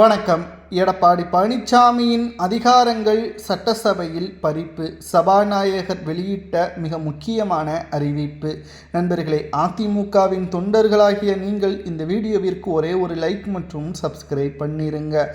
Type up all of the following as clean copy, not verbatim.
வணக்கம். எடப்பாடி பழனிசாமியின் அதிகாரங்கள் சட்டசபையில் பறிப்பு. சபாநாயகர் வெளியிட்ட மிக முக்கியமான அறிவிப்பு. நண்பர்களே, அதிமுகவின் தொண்டர்களாகிய நீங்கள் இந்த வீடியோவிற்கு ஒரே ஒரு லைக் மற்றும் சப்ஸ்கிரைப் பண்ணிருங்க.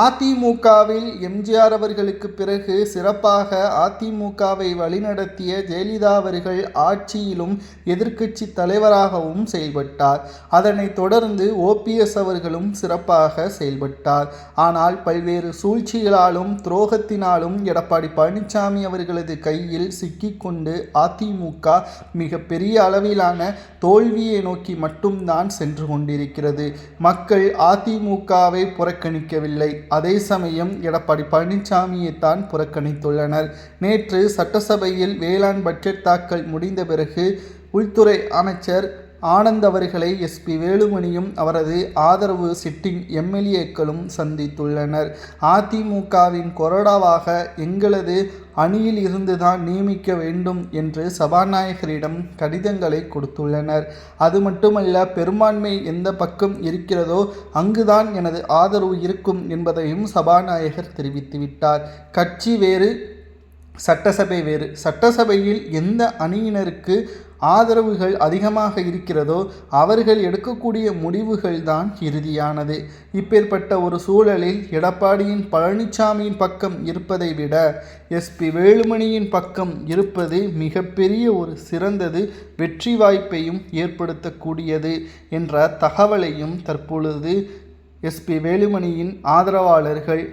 அதிமுகவில் எம்ஜிஆர் அவர்களுக்கு பிறகு சிறப்பாக அதிமுகவை வழிநடத்திய ஜெயலலிதா அவர்கள் ஆட்சியிலும் எதிர்க்கட்சி தலைவராகவும் செயல்பட்டார். அதனைத் தொடர்ந்து ஓபிஎஸ் அவர்களும் சிறப்பாக செயல்பட்டார். ஆனால் பல்வேறு சூழ்ச்சிகளாலும் துரோகத்தினாலும் எடப்பாடி பழனிசாமி அவர்களது கையில் சிக்கிக்கொண்டு அதிமுக மிக பெரிய அளவிலான தோல்வியை நோக்கி மட்டும்தான் சென்று கொண்டிருக்கிறது. மக்கள் அதிமுகவை புறக்கணிக்கவில்லை. அதே சமயம் எடப்பாடி பழனிசாமியை தான் புறக்கணித்துள்ளனர். நேற்று சட்டசபையில் வேளாண் பட்ஜெட் தாக்கல் முடிந்த பிறகு உள்துறை அமைச்சர் ஆனந்த் அவர்களை எஸ்பி வேலுமணியும் அவரது ஆதரவு சிட்டிங் எம்எல்ஏக்களும் சந்தித்துள்ளனர். அதிமுகவின் கொறடாவாக எங்களது அணியில் இருந்துதான் நியமிக்க வேண்டும் என்று சபாநாயகரிடம் கடிதங்களை கொடுத்துள்ளனர். அது மட்டுமல்ல, பெரும்பான்மை எந்த பக்கம் இருக்கிறதோ அங்குதான் எனது ஆதரவு இருக்கும் என்பதையும் சபாநாயகர் தெரிவித்துவிட்டார். கட்சி வேறு, சட்டசபை வேறு. சட்டசபையில் எந்த அணியினருக்கு ஆதரவுகள் அதிகமாக இருக்கிறதோ அவர்கள் எடுக்கக்கூடிய முடிவுகள் தான் இறுதியானது. இப்பேற்பட்ட ஒரு சூழலில் எடப்பாடியின் பழனிசாமியின் பக்கம் இருப்பதை விட எஸ்பி வேலுமணியின் பக்கம் இருப்பது மிகப்பெரிய ஒரு சிறந்தது, வெற்றி வாய்ப்பையும் ஏற்படுத்தக்கூடியது என்ற தகவலையும் தற்பொழுது எஸ்பி வேலுமணியின் ஆதரவாளர்கள்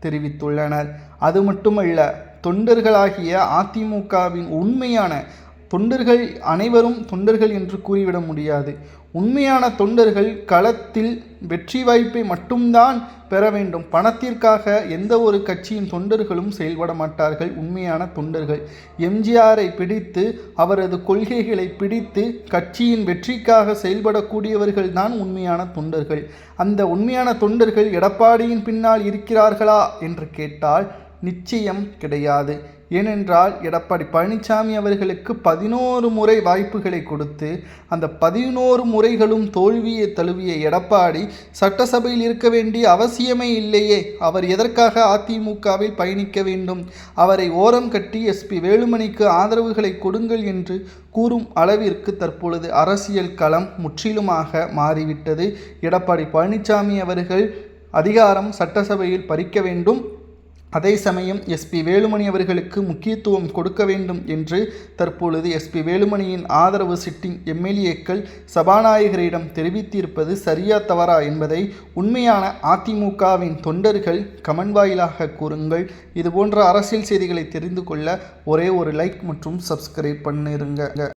தெரிவித்துள்ளனர். அது மட்டுமல்ல, தொண்டர்களாகிய அதிமுகவின் உண்மையான தொண்டர்கள் அனைவரும் தொண்டர்கள் என்று கூறிவிட முடியாது. உண்மையான தொண்டர்கள் களத்தில் வெற்றி வாய்ப்பை மட்டும்தான் பெற வேண்டும். பணத்திற்காக எந்த ஒரு கட்சியின் தொண்டர்களும் செயல்பட மாட்டார்கள். உண்மையான தொண்டர்கள் எம்ஜிஆரை பிடித்து அவரது கொள்கைகளை பிடித்து கட்சியின் வெற்றிக்காக செயல்படக்கூடியவர்கள் தான் உண்மையான தொண்டர்கள். அந்த உண்மையான தொண்டர்கள் எடப்பாடியின் பின்னால் இருக்கிறார்களா என்று கேட்டால் நிச்சயம் கிடையாது. ஏனென்றால் எடப்பாடி பழனிசாமி அவர்களுக்கு 11 முறை வாய்ப்புகளை கொடுத்து அந்த 11 முறைகளும் தோல்வியை தழுவிய எடப்பாடி சட்டசபையில் இருக்க வேண்டிய அவசியமே இல்லையே. அவர் எதற்காக அதிமுகவில் பயணிக்க வேண்டும்? அவரை ஓரம் கட்டி எஸ்பி வேலுமணிக்கு ஆதரவுகளை கொடுங்கள் என்று கூறும் அளவிற்கு தற்பொழுது அரசியல் களம் முற்றிலுமாக மாறிவிட்டது. எடப்பாடி பழனிசாமி அவர்கள் அதிகாரம் சட்டசபையில் பறிக்க வேண்டும். அதே சமயம் எஸ்பி வேலுமணி அவர்களுக்கு முக்கியத்துவம் கொடுக்க வேண்டும் என்று தற்பொழுது எஸ்பி வேலுமணியின் ஆதரவு சிட்டிங் எம்எல்ஏக்கள் சபாநாயகரிடம் தெரிவித்திருப்பது சரியா தவறா என்பதை உண்மையான அதிமுகவின் தொண்டர்கள் கமெண்ட் வாயிலாக கூறுங்கள். இதுபோன்ற அரசியல் செய்திகளை தெரிந்து கொள்ள ஒரே ஒரு லைக் மற்றும் சப்ஸ்கிரைப் பண்ணிருங்க.